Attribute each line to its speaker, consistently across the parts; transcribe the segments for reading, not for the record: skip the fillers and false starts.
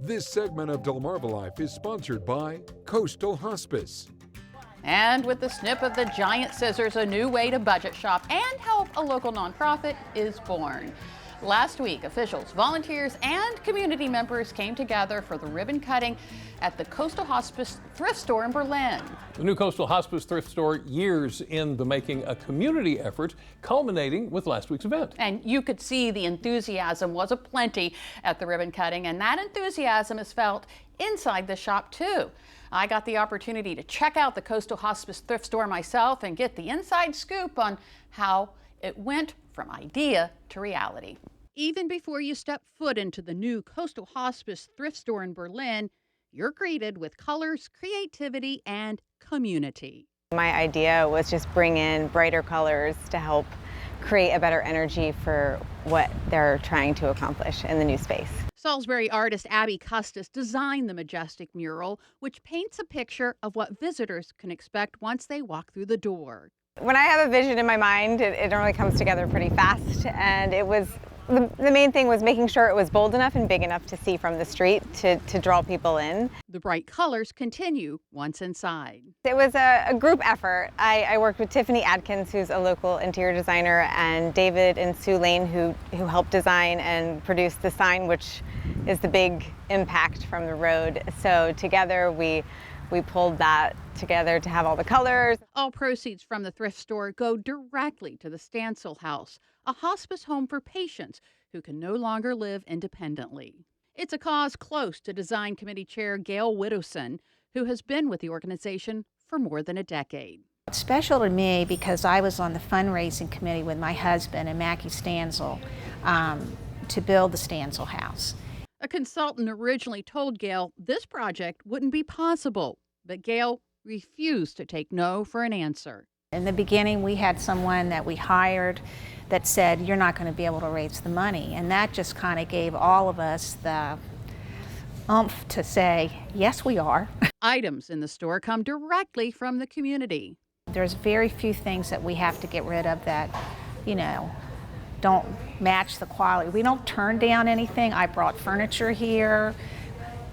Speaker 1: This segment of DelmarvaLife is sponsored by Coastal Hospice.
Speaker 2: And with the snip of the giant scissors, a new way to budget shop and help a local nonprofit is born. Last week, officials, volunteers, and community members came together for the ribbon cutting at the Coastal Hospice Thrift store in Berlin.
Speaker 3: The new Coastal Hospice Thrift store, years in the making, a community effort culminating with last week's event.
Speaker 2: And you could see the enthusiasm was aplenty at the ribbon cutting, and that enthusiasm is felt inside the shop too. I got the opportunity to check out the Coastal Hospice Thrift store myself and get the inside scoop on how it went from idea to reality. Even before you step foot into the new Coastal Hospice Thrift store in Berlin, you're greeted with colors, creativity, and community.
Speaker 4: My idea was just bring in brighter colors to help create a better energy for what they're trying to accomplish in the new space.
Speaker 2: Salisbury artist Abby Custis designed the majestic mural, which paints a picture of what visitors can expect once they walk through the door.
Speaker 4: When I have a vision in my mind, it normally comes together pretty fast, and it was the main thing was making sure it was bold enough and big enough to see from the street to draw people in.
Speaker 2: The bright colors continue once inside.
Speaker 4: It was a group effort. I worked with Tiffany Adkins, who's a local interior designer, and David and Sue Lane, who helped design and produce the sign, which is the big impact from the road. So together we pulled that together to have all the colors.
Speaker 2: All proceeds from the thrift store go directly to the Stansel House, a hospice home for patients who can no longer live independently. It's a cause close to Design Committee Chair Gail Widowson, who has been with the organization for more than a decade.
Speaker 5: It's special to me because I was on the fundraising committee with my husband and Mackie Stansel to build the Stansel House.
Speaker 2: A consultant originally told Gail this project wouldn't be possible, but Gail refused to take no for an answer.
Speaker 5: In the beginning, we had someone that we hired that said, "You're not going to be able to raise the money." And that just kind of gave all of us the oomph to say, yes, we are.
Speaker 2: Items in the store come directly from the community.
Speaker 5: There's very few things that we have to get rid of that, don't match the quality. We don't turn down anything. I brought furniture here,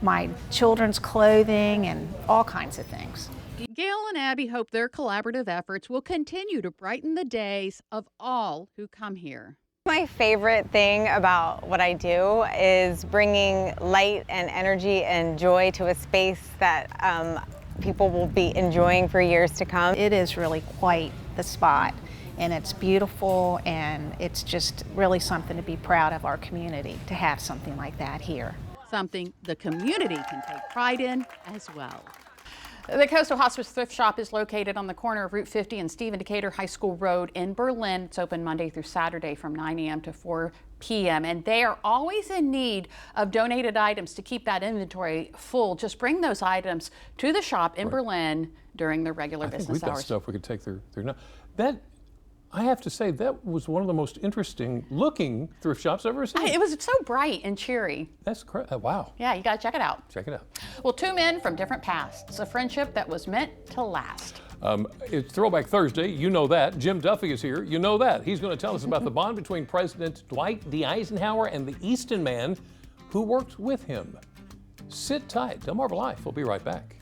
Speaker 5: my children's clothing, and all kinds of things.
Speaker 2: Gail and Abby hope their collaborative efforts will continue to brighten the days of all who come here.
Speaker 4: My favorite thing about what I do is bringing light and energy and joy to a space that people will be enjoying for years to come.
Speaker 5: It is really quite the spot, and it's beautiful, and it's just really something to be proud of our community to have something like that here.
Speaker 2: Something the community can take pride in as well. The Coastal Hospice Thrift Shop is located on the corner of Route 50 and Stephen Decatur High School Road in Berlin. It's open Monday through Saturday from 9 a.m. to 4 p.m. And they are always in need of donated items to keep that inventory full. Just bring those items to the shop in Berlin during the regular business
Speaker 3: we've got
Speaker 2: hours.
Speaker 3: stuff we could take there now. That, I have to say, that was one of the most interesting looking thrift shops I've ever seen.
Speaker 2: It was so bright and cheery.
Speaker 3: That's correct. Wow.
Speaker 2: Yeah, you got to check it out.
Speaker 3: Check it out.
Speaker 2: Well, two men from different pasts, a friendship that was meant to last.
Speaker 3: It's Throwback Thursday. You know that. Jim Duffy is here. You know that. He's going to tell us about the bond between President Dwight D. Eisenhower and the Easton man who worked with him. Sit tight. DelmarvaLife. We'll be right back.